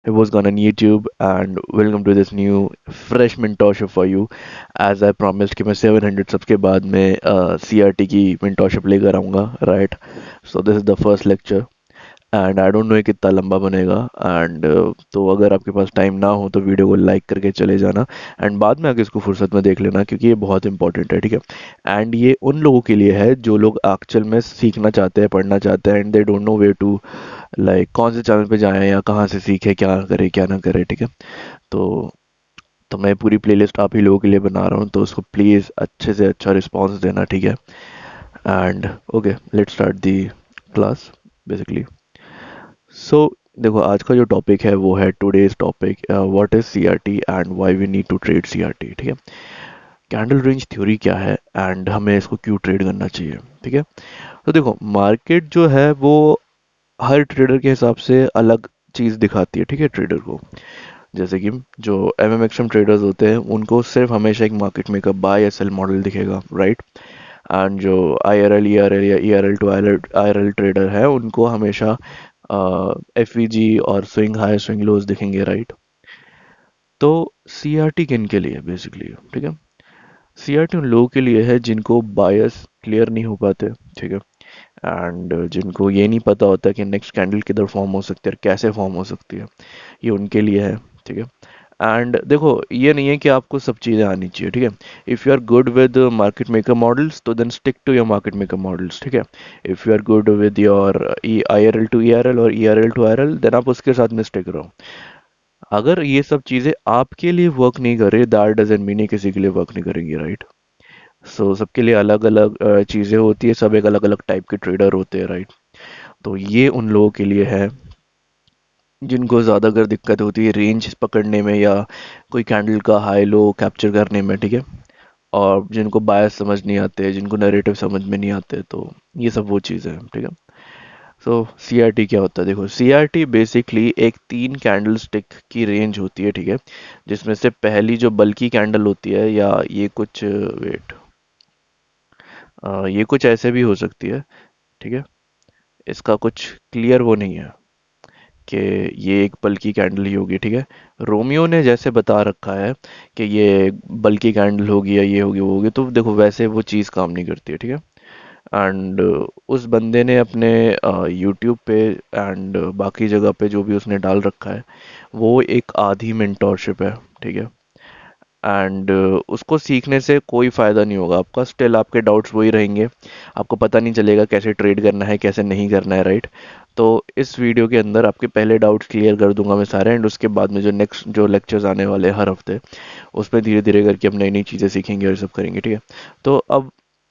Hey, what's going on YouTube and welcome to this new fresh mentorship for you. As I promised कि मैं 700 subs के बाद में CRT की mentorship लेकर आऊँगा, right? So this is the first lecture and I don't know ये कितना लंबा बनेगा एंड तो अगर आपके पास टाइम ना हो तो वीडियो को लाइक करके चले जाना एंड बाद में आके इसको फुर्सत में देख लेना क्योंकि ये बहुत इंपॉर्टेंट है, ठीक है। एंड ये उन लोगों के लिए है जो लोग एक्चुअल में सीखना चाहते हैं, पढ़ना चाहते हैं and they don't know way to like कौन से चैनल पे जाएं या कहाँ से सीखे, क्या करे क्या ना करे, ठीक है। तो तो मैं पूरी प्लेलिस्ट आप ही लोगों के लिए बना रहा हूँ, तो उसको प्लीज़ अच्छे से अच्छा रिस्पॉन्स देना, ठीक है। And okay, let's start the class basically. So देखो, आज का जो टॉपिक है वो है today's topic, what is CRT and why we need to trade CRT, ठीक है। कैंडल रेंज थ्योरी क्या है एंड हमें इसको क्यों ट्रेड करना चाहिए, ठीक है। तो देखो, मार्केट जो है वो हर ट्रेडर के हिसाब से अलग चीज़ दिखाती है, ठीक है, ट्रेडर को। जैसे कि जो एमएमएक्सएम ट्रेडर्स होते हैं उनको सिर्फ हमेशा एक मार्केट में का बाय या सेल मॉडल दिखेगा, राइट। एंड जो आईआरएल ईआरएल या ईआरएल टू आईआरएल ट्रेडर है उनको हमेशा एफवीजी और स्विंग हाई स्विंग लोज दिखेंगे, राइट। तो सीआरटी किन के लिए बेसिकली, ठीक है। सीआरटी उन लोगों के लिए है जिनको बायस क्लियर नहीं हो पाते, ठीक है। एंड जिनको ये नहीं पता होता कि नेक्स्ट कैंडल किधर फॉर्म हो सकती है और कैसे फॉर्म हो सकती है, ये उनके लिए है, ठीक है। एंड देखो, ये नहीं है कि आपको सब चीज़ें आनी चाहिए, ठीक है। If you are good with market maker models तो then stick to your market maker models, ठीक है। If you are good with your I R L to E R L और E R L to I R L then आप उसके साथ में stick रहो। अगर ये सब चीज़ें आपके लिए वर्क नहीं कर रही, दैट डजंट मीन ये किसी के लिए वर्क नहीं करेंगी, राइट। सो सबके लिए अलग अलग चीज़ें होती है, सब एक अलग अलग टाइप के ट्रेडर होते हैं, राइट। तो ये उन लोगों के लिए है जिनको ज़्यादा अगर दिक्कत होती है रेंज पकड़ने में या कोई कैंडल का हाई लो कैप्चर करने में, ठीक है। और जिनको बायस समझ नहीं आते, जिनको नैरेटिव समझ में नहीं आते, तो ये सब वो चीज़ें हैं, ठीक है। सो सीआरटी क्या होता है, देखो सीआरटी बेसिकली एक 3 कैंडल स्टिक की रेंज होती है, ठीक है। जिसमें से पहली जो बल्कि कैंडल होती है, या ये कुछ वेट ये कुछ ऐसे भी हो सकती है, ठीक है। इसका कुछ क्लियर वो नहीं है कि ये एक बल्कि कैंडल ही होगी, ठीक है। रोमियो ने जैसे बता रखा है कि ये बल्कि कैंडल होगी या ये होगी वो होगी, तो देखो वैसे वो चीज़ काम नहीं करती है, ठीक है। एंड उस बंदे ने अपने यूट्यूब पे एंड बाकी जगह पे जो भी उसने डाल रखा है वो एक आधी मेंटोरशिप है, ठीक है। एंड उसको सीखने से कोई फ़ायदा नहीं होगा आपका, स्टिल आपके डाउट्स वही रहेंगे। आपको पता नहीं चलेगा कैसे ट्रेड करना है, कैसे नहीं करना है, राइट। तो इस वीडियो के अंदर आपके पहले डाउट्स क्लियर कर दूंगा मैं सारे, एंड उसके बाद में जो नेक्स्ट जो लेक्चर्स आने वाले हैं हर हफ्ते, उसमें धीरे धीरे करके हम नई नई चीज़ें सीखेंगे और सब करेंगे, ठीक है। तो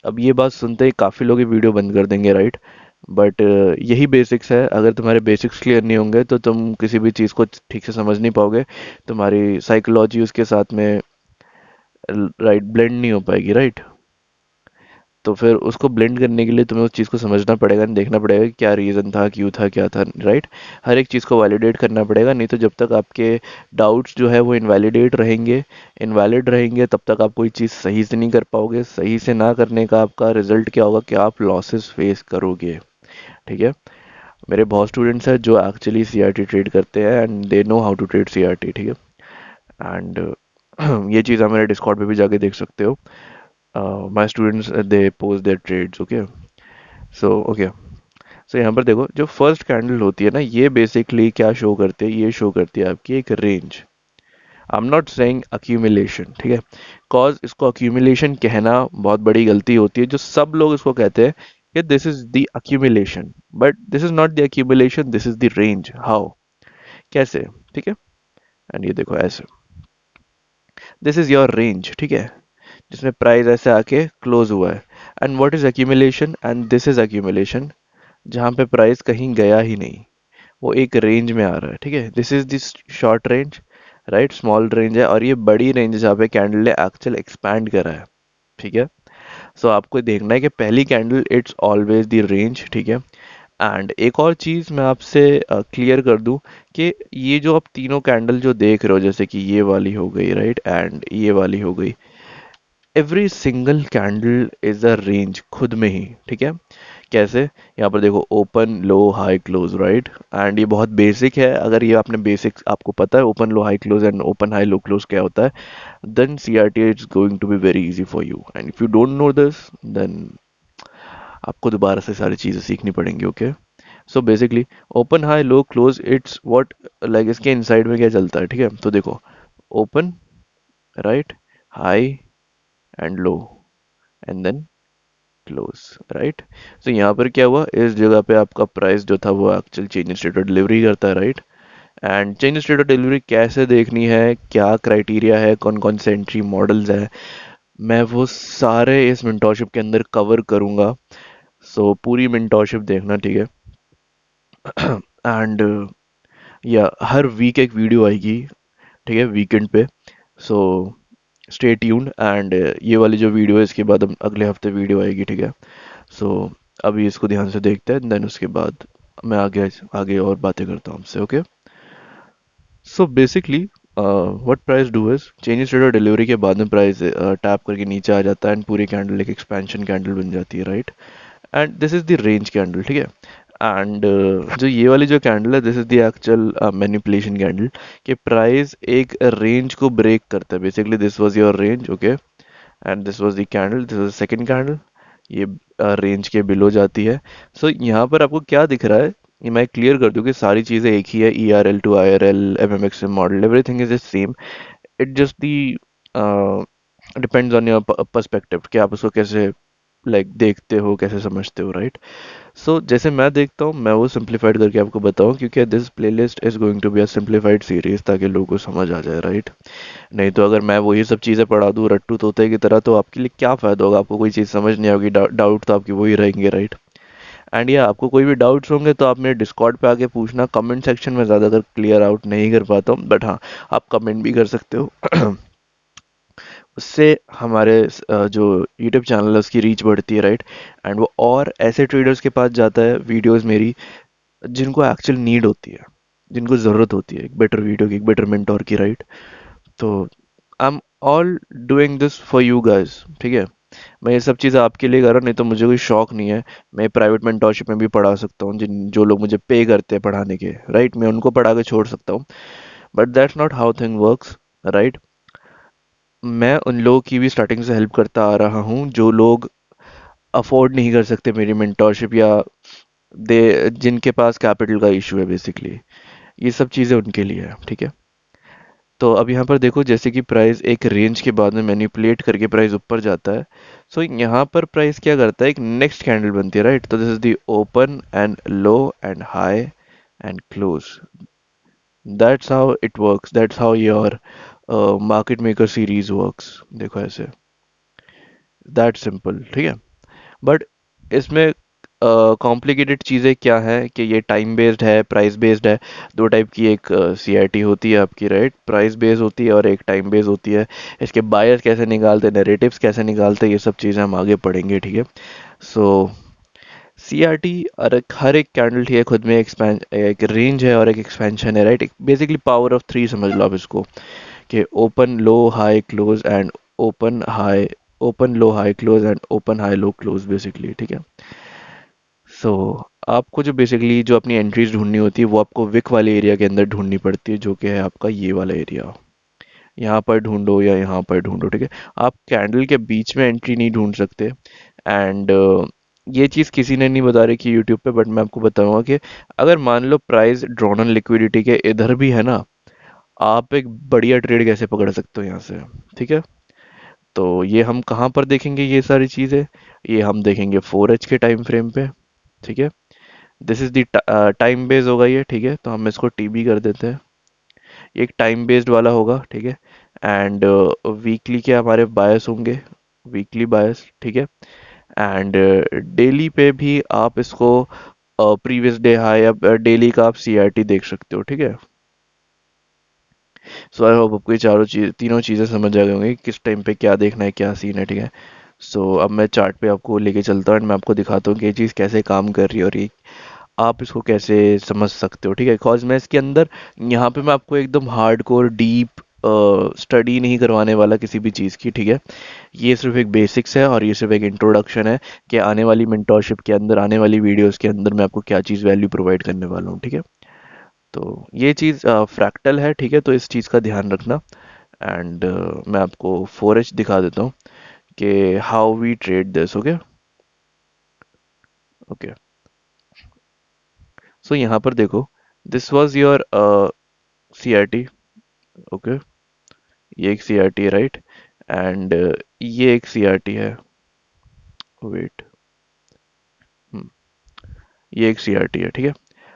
अब ये बात सुनते ही काफ़ी लोग ये वीडियो बंद कर देंगे, राइट। बट यही बेसिक्स है, अगर तुम्हारे बेसिक्स क्लियर नहीं होंगे तो तुम किसी भी चीज़ को ठीक से समझ नहीं पाओगे। तुम्हारी साइकोलॉजी उसके साथ में राइट ब्लेंड नहीं हो पाएगी, राइट। तो फिर उसको ब्लेंड करने के लिए तुम्हें उस चीज़ को समझना पड़ेगा, देखना पड़ेगा कि क्या रीज़न था, क्यों था, क्या था, राइट। हर एक चीज़ को वैलिडेट करना पड़ेगा, नहीं तो जब तक आपके डाउट्स जो है वो इनवैलिडेट रहेंगे, इनवैलिड रहेंगे, तब तक आप कोई चीज़ सही से नहीं कर पाओगे। सही से ना करने का आपका रिजल्ट क्या होगा कि आप लॉसेस फेस करोगे, ठीक है। मेरे बहुत स्टूडेंट्स हैं जो एक्चुअली सीआरटी ट्रेड करते हैं and they know how to trade CRT, ठीक है। एंड ये चीज़ आप मेरे डिस्कॉर्ड पे भी जाके देख सकते हो। My students they post their trades, okay. Okay, so यहाँ पर देखो, जो फर्स्ट कैंडल होती है ना, ये बेसिकली क्या शो करती है, ये शो करती है आपकी एक range. I am not saying accumulation, ठीक है। कॉज इसको अक्यूमुलेशन कहना बहुत बड़ी गलती होती है, जो सब लोग इसको कहते हैं कि this is the accumulation, but this is not the accumulation, this is the range. How, कैसे, ठीक है। एंड ये देखो ऐसे, दिस इज योर रेंज, ठीक है, जिसमें प्राइस ऐसे आके क्लोज हुआ है। And what is accumulation, and this is accumulation, जहाँ पे प्राइस कहीं गया ही नहीं, वो एक रेंज में आ रहा है, ठीक है। This is this short range, right, small range है, और ये बड़ी रेंज है जहाँ पे कैंडल ने एक्चुअल एक्सपैंड करा है, ठीक है। सो आपको देखना है कि पहली candle it's always the range, ठीक है। एंड एक और चीज़ मैं आपसे क्लियर कर दूं कि ये जो आप तीनों कैंडल जो देख रहे हो, जैसे कि ये वाली हो गई, राइट, एंड ये वाली हो गई, every single candle is a range खुद में ही, ठीक है। कैसे? यहाँ पर देखो, open low high close, right? And ये बहुत बेसिक है। अगर ये आपने बेसिक्स आपको पता है open low high close and open high low close क्या होता है, then CRT is going to be very easy for you. And if you don't know this, then आपको दोबारा से सारी चीज़ें सीखनी पड़ेंगी। Okay, so basically open high low close it's what, like इसके इनसाइड में क्या चलता है, ठीक है? तो देखो, open, right, high and low, and then close, right? तो यहाँ पर क्या हुआ, इस जगह पे आपका प्राइस जो था वो actual change in state of delivery करता है, right? And change in state of delivery कैसे देखनी है, क्या क्राइटेरिया है, कौन कौन से एंट्री मॉडल्स है, मैं वो सारे इस मिंटोशिप के अंदर कवर करूंगा। सो पूरी मिंटोशिप देखना, ठीक है? एंड या हर वीक एक वीडियो आएगी, ठीक है, वीकेंड पे। So stay tuned. एंड ये वाली जो वीडियो है इसके बाद हम अगले हफ्ते वीडियो आएगी, ठीक है? सो अभी इसको ध्यान से देखते हैं, देन उसके बाद मैं आगे आगे और बातें करता हूँ आपसे। Okay, so basically what price do is change state of delivery के बाद में प्राइस टैप करके नीचे आ जाता है एंड पूरी कैंडल एक एक्सपेंशन कैंडल बन जाती है, right? And this is the range candle, ठीक है? एंड जो ये वाली जो कैंडल है, this is the actual manipulation candle, कि प्राइस एक रेंज को ब्रेक करता है। Basically this was your range, okay, and this was the candle, this was second candle, ये रेंज के बिलो जाती है। सो यहाँ पर आपको क्या दिख रहा है, ये मैं क्लियर कर दूं कि सारी चीज़ें एक ही है। ERL two IRL, MMXM model, everything is the same. It just the depends on your perspective कि आप उसको कैसे देखते हो, कैसे समझते हो, राइट? सो जैसे मैं देखता हूँ, मैं वो सिंप्लीफाइड करके आपको बताऊँ, क्योंकि this playlist is going to be a simplified series, ताकि लोगों को समझ आ जाए, राइट? नहीं तो अगर मैं वही सब चीज़ें पढ़ा दूँ रट्टू तोते की तरह, तो आपके लिए क्या फ़ायदा होगा? आपको कोई चीज़ समझ नहीं आएगी, डाउट तो आपकी वही रहेंगे, राइट? एंड या आपको कोई भी डाउट्स होंगे तो आप मेरे डिस्कॉर्ड पे आके पूछना। कमेंट सेक्शन में ज़्यादातर क्लियर आउट नहीं कर पाता हूँ, बट हाँ, आप कमेंट भी कर सकते हो। उससे हमारे जो यूट्यूब चैनल है उसकी रीच बढ़ती है, राइट? एंड वो और ऐसे ट्रेडर्स के पास जाता है वीडियोस मेरी, जिनको एक्चुअल नीड होती है, जिनको ज़रूरत होती है एक बेटर वीडियो की, एक बेटर मेंटोर की, राइट? तो I am all doing this for you guys, ठीक है? मैं ये सब चीज़ें आपके लिए कर रहा हूँ, नहीं तो मुझे कोई शौक नहीं है। मैं प्राइवेट मेंटोरशिप में भी पढ़ा सकता हूँ, जिन जो लोग मुझे पे करते हैं पढ़ाने के, राइट? मैं उनको पढ़ा के छोड़ सकता हूँ, but that's not how thing works, right? मैं उन लोगों की भी स्टार्टिंग से हेल्प करता आ रहा हूँ जो लोग अफोर्ड नहीं कर सकते मेरी मेंटोरशिप, या दे जिनके पास कैपिटल का इशू है बेसिकली। ये सब चीज़ें उनके लिए है, ठीक है? तो अब यहाँ पर देखो, जैसे कि प्राइस एक रेंज के बाद में मैनिपुलेट करके प्राइस ऊपर जाता है। सो यहाँ पर प्राइस क्या करता है, एक नेक्स्ट कैंडल बनती है, राइट? तो this is the open and low and high and close. That's how it works, that's how your market maker series works. देखो ऐसे, दैट सिंपल, ठीक है? बट इसमें कॉम्प्लिकेटेड चीज़ें क्या है कि ये टाइम बेस्ड है, प्राइस बेस्ड है। दो टाइप की एक CIT होती है आपकी, राइट? प्राइस बेस्ड होती है और एक टाइम बेस्ड होती है। इसके बायस कैसे निकालते, नैरेटिव्स कैसे निकालते, ये सब चीज़ें हम आगे पढ़ेंगे, ठीक है? सो CRT और हर एक कैंडल, ठीक है, खुद में एक रेंज है और एक एक्सपेंशन है, right? Basically power of three समझ लो आप इसको, कि open low high close and open high, open low high close and open high low close, basically, ठीक है? सो आपको जो बेसिकली जो अपनी एंट्रीज ढूंढनी होती है वो आपको विक वाले एरिया के अंदर ढूंढनी पड़ती है, जो कि है आपका ये वाला एरिया। यहाँ पर ढूंढो या यहाँ पर ढूंढो, ठीक है? आप कैंडल के बीच में एंट्री नहीं ढूंढ सकते। एंड ये चीज़ किसी ने नहीं बता रही कि यूट्यूब पे, बट मैं आपको बताऊंगा कि अगर मान लो प्राइस ड्रॉन ऑन लिक्विडिटी के इधर भी है ना, आप एक बढ़िया ट्रेड कैसे पकड़ सकते हो यहाँ से, ठीक है? तो ये हम कहाँ पर देखेंगे ये सारी चीज़ें? ये हम देखेंगे 4H के टाइम फ्रेम पे, ठीक है? This is the time based होगा ये, ठीक है? तो हम इसको TB कर देते हैं। ये एक टाइम बेस्ड वाला होगा, ठीक है? एंड वीकली के हमारे बायस होंगे, वीकली बायस, ठीक है? एंड डेली पे भी आप इसको प्रीवियस डे हाई या डेली का आप CRT देख सकते हो, ठीक है? सो आई होप आपको ये तीनों चीज़ें समझ आ गई होंगी, किस टाइम पे क्या देखना है, क्या सीन है, ठीक है? सो अब मैं चार्ट पे आपको लेके चलता हूँ एंड मैं आपको दिखाता हूँ कि ये चीज़ कैसे काम कर रही है, और ये आप इसको कैसे समझ सकते हो, ठीक है? बिकॉज मैं इसके अंदर, यहाँ पे मैं आपको एकदम हार्डकोर डीप स्टडी नहीं करवाने वाला किसी भी चीज़ की, ठीक है। ये सिर्फ एक बेसिक्स है और ये सिर्फ एक इंट्रोडक्शन है कि आने वाली मेंटोरशिप के अंदर, आने वाली वीडियोस के अंदर मैं आपको क्या चीज़ वैल्यू प्रोवाइड करने वाला हूँ, ठीक है। तो ये चीज़ फ्रैक्टल है, ठीक है, तो इस चीज़ का ध्यान रखना। एंड मैं आपको 4H दिखा देता हूँ कि how we trade this, okay. Okay, so यहाँ पर देखो, this was your CRT, okay. ये एक CRT है, राइट। एंड ये एक CRT है, वेट, ये एक CRT है, ठीक है।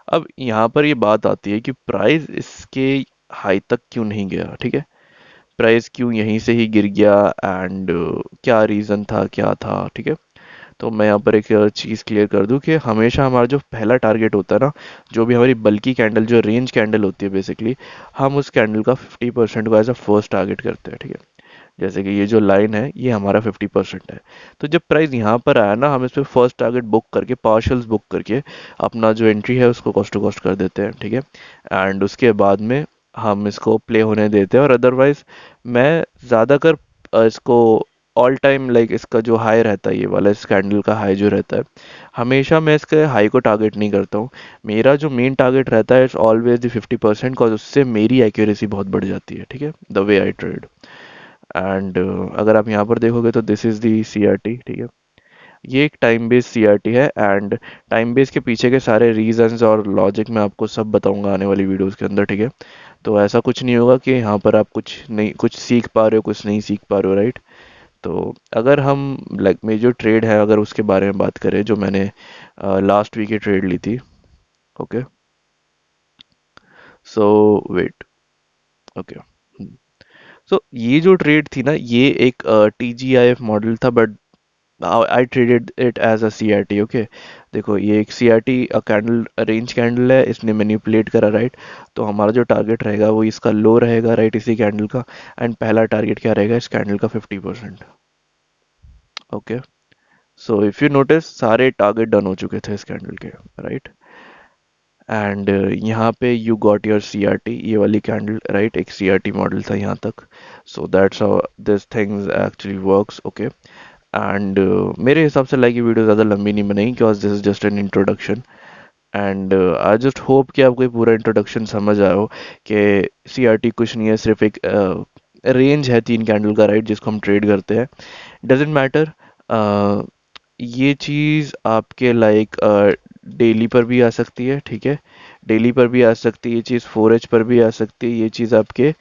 अब यहाँ पर ये बात आती है कि प्राइस इसके हाई तक क्यों नहीं गया, ठीक है। प्राइस क्यों यहीं से ही गिर गया, एंड क्या रीज़न था, क्या था, ठीक है। तो मैं यहाँ पर एक चीज़ क्लियर कर दूं कि हमेशा हमारा जो पहला टारगेट होता है ना, जो भी हमारी बल्की कैंडल, जो रेंज कैंडल होती है बेसिकली, हम उस कैंडल का 50% को एज अ फर्स्ट टारगेट करते हैं, ठीक है। जैसे कि ये जो लाइन है ये हमारा 50% है। तो जब प्राइस यहाँ पर आया ना, हम इस पे फर्स्ट टारगेट बुक करके, पार्शल्स बुक करके अपना जो एंट्री है उसको कॉस्ट टू कॉस्ट कर देते हैं, ठीक है। एंड उसके बाद में हम इसको प्ले होने देते हैं, और अदरवाइज मैं ज़्यादातर इसको ऑल टाइम, लाइक इसका जो हाई रहता है, ये वाला इस कैंडल का हाई जो रहता है, हमेशा मैं इसके हाई को टारगेट नहीं करता हूँ। मेरा जो मेन टारगेट रहता है इट्स ऑलवेज द 50%, और उससे मेरी एक्यूरेसी बहुत बढ़ जाती है, ठीक है, the way I trade. And अगर आप यहाँ पर देखोगे तो दिस इज़ दी CRT, ठीक है। ये एक टाइम बेस्ड CRT है, एंड टाइम बेस के पीछे के सारे रीजंस और लॉजिक मैं आपको सब बताऊंगा आने वाली वीडियोस के अंदर, ठीक है। तो ऐसा कुछ नहीं होगा कि यहाँ पर आप कुछ नहीं, कुछ सीख पा रहे हो, कुछ नहीं सीख पा रहे हो, राइट। तो अगर हम, लाइक मेरी जो ट्रेड है अगर उसके बारे में बात करें, जो मैंने लास्ट वीक ही ट्रेड ली थी, okay. So wait, okay. So ये जो ट्रेड थी ना, ये एक TGIF मॉडल था, but I traded it as a CRT, okay. देखो ये एक CRT कैंडल, रेंज कैंडल है, इसने मैनिपुलेट करा, राइट। तो हमारा जो टारगेट रहेगा वो इसका लो रहेगा, राइट, इसी कैंडल का। एंड पहला टारगेट क्या रहेगा, इस कैंडल का 50%, okay. So if you notice, सारे टारगेट डन हो चुके थे इस कैंडल के, राइट। एंड यहाँ पे यू गॉट योर CRT, ये वाली कैंडल, राइट, एक CRT मॉडल था यहाँ तक। So that's how this things actually works, okay. And मेरे हिसाब से लाइक ये वीडियो ज़्यादा लंबी नहीं बनेगी, because this is just an introduction. And I just hope कि आपको ये पूरा इंट्रोडक्शन समझ आया हो कि CRT कुछ नहीं है, सिर्फ एक रेंज है 3 कैंडल का, राइट, जिसको हम ट्रेड करते हैं। डजेंट मैटर, ये चीज़ आपके लाइक डेली पर भी आ सकती है, ठीक है। डेली पर भी आ सकती है ये चीज़, 4H पर भी आ सकती है ये चीज़, आपके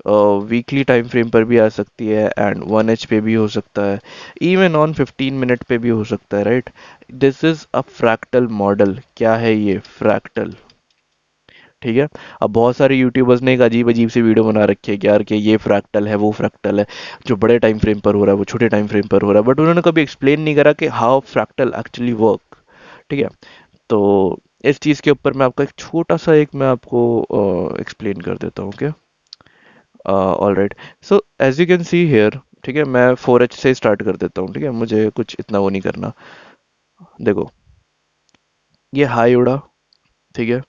वीकली टाइम फ्रेम पर भी आ सकती है, एंड 1H पे भी हो सकता है, इवन ऑन 15 मिनट पे भी हो सकता है, right. This is a fractal model. क्या है ये? फ्रैक्टल, ठीक है। अब बहुत सारे यूट्यूबर्स ने एक अजीब अजीब सी वीडियो बना रखी है कि यार कि ये फ्रैक्टल है, वो फ्रैक्टल है, जो बड़े टाइम फ्रेम पर हो रहा है वो छोटे टाइम फ्रेम पर हो रहा है, बट उन्होंने कभी एक्सप्लेन नहीं करा कि हाउ फ्रैक्टल एक्चुअली वर्क, ठीक है। तो इस चीज़ के ऊपर मैं आपका एक छोटा सा एक मैं आपको एक्सप्लेन कर देता हूँ, क्या। All right. So as you can see here, ठीक है, मैं 4H से स्टार्ट कर देता हूँ, ठीक है, मुझे कुछ इतना वो नहीं करना। देखो, ये हाई उड़ा, ठीक है।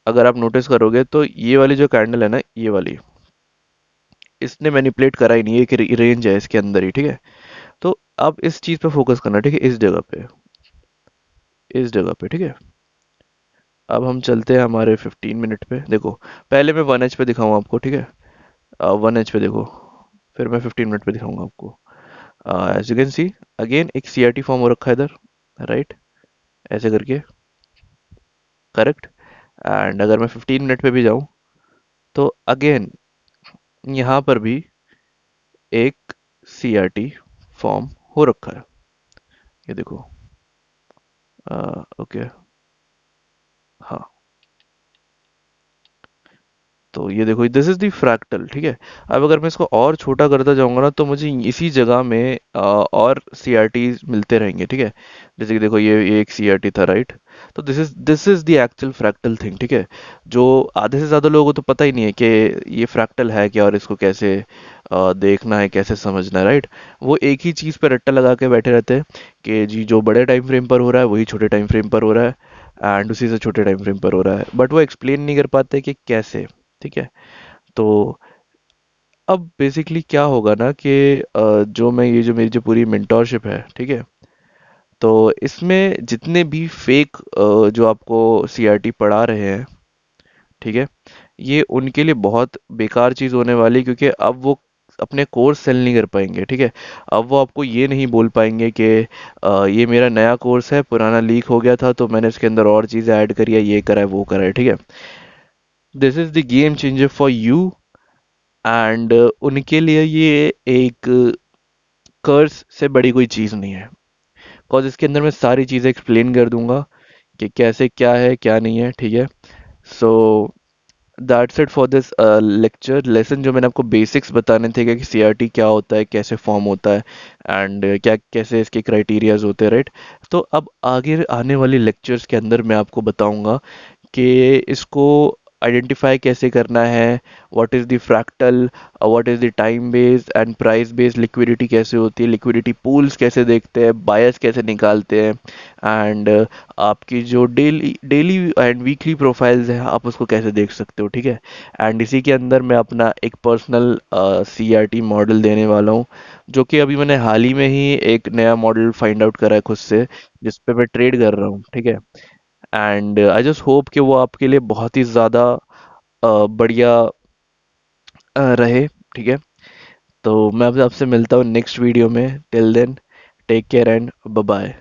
अगर आप नोटिस करोगे तो ये वाली जो कैंडल है ना, ये वाली, इसने मैनिपुलेट करा ही नहीं, एक रेंज है इसके अंदर ही, ठीक है। तो आप इस चीज पे फोकस करना, ठीक है, इस जगह पे, इस जगह पे, ठीक है। अब हम चलते हैं हमारे 15 मिनट पे। देखो, पहले मैं 1H पे दिखाऊंगा आपको, ठीक है। 1H पे देखो, फिर मैं 15 मिनट पे दिखाऊंगा आपको। As you can see, again एक CRT फॉर्म हो रखा है इधर, राइट, ऐसे करके, करेक्ट। एंड अगर मैं 15 मिनट पे भी जाऊं तो अगेन यहाँ पर भी एक CRT फॉर्म हो रखा है, ये देखो। ओके, हाँ। तो ये देखो, दिस इज द फ्रैक्टल, ठीक है। अब अगर मैं इसको और छोटा करता जाऊंगा ना, तो मुझे इसी जगह में और CRT मिलते रहेंगे, ठीक है। जैसे कि देखो, ये एक CRT था, राइट। तो this is the actual fractal thing, ठीक है। जो आधे से ज्यादा लोगों को तो पता ही नहीं है कि ये फ्रैक्टल है क्या, और इसको कैसे देखना है, कैसे समझना है, राइट। वो एक ही चीज पे रट्टा लगा के बैठे रहते हैं कि जी जो बड़े टाइम फ्रेम पर हो रहा है वही छोटे टाइम फ्रेम पर हो रहा है, एंड उसी से छोटे टाइम फ्रेम पर हो रहा है, बट वो एक्सप्लेन नहीं कर पाते कि कैसे, ठीक है। तो अब बेसिकली क्या होगा ना कि जो मैं ये जो मेरी जो पूरी मेंटोरशिप है, ठीक है, तो इसमें जितने भी फेक जो आपको सीआरटी पढ़ा रहे हैं, ठीक है, ये उनके लिए बहुत बेकार चीज़ होने वाली है, क्योंकि अब वो अपने कोर्स सेल नहीं कर पाएंगे, ठीक है। अब वो आपको ये नहीं बोल पाएंगे कि ये मेरा नया कोर्स है, पुराना लीक हो गया था तो मैंने इसके अंदर और चीज़ें ऐड करी है, ये करा है वो करा है, ठीक है। This is the game changer for you, and उनके लिए ये एक कर्स से बड़ी कोई चीज़ नहीं है, बिकॉज इसके अंदर मैं सारी चीज़ें एक्सप्लेन कर दूंगा कि कैसे क्या है क्या नहीं है, ठीक है। So that's it for this lecture lesson, जो मैंने आपको बेसिक्स बताने थे कि सीआरटी क्या होता है, कैसे फॉर्म होता है, एंड क्या कैसे इसके क्राइटेरियाज होते हैं, राइट। तो अब आगे आने वाले लेक्चर्स के अंदर मैं आपको बताऊंगा कि इसको आइडेंटिफाई कैसे करना है, what is the fractal, what is the time based and price based liquidity कैसे होती है, लिक्विडिटी पूल्स कैसे देखते हैं, बायस कैसे निकालते हैं, एंड आपकी जो daily daily and weekly profiles है आप उसको कैसे देख सकते हो, ठीक है। एंड इसी के अंदर मैं अपना एक पर्सनल सीआरटी मॉडल देने वाला हूँ, जो कि अभी मैंने हाल ही में ही एक नया मॉडल फाइंड आउट करा है खुद से, जिस पे मैं ट्रेड कर रहा हूँ, ठीक है। एंड आई जस्ट होप कि वो आपके लिए बहुत ही ज़्यादा बढ़िया रहे, ठीक है। तो मैं अब आपसे मिलता हूँ नेक्स्ट वीडियो में, till then take care and bye bye.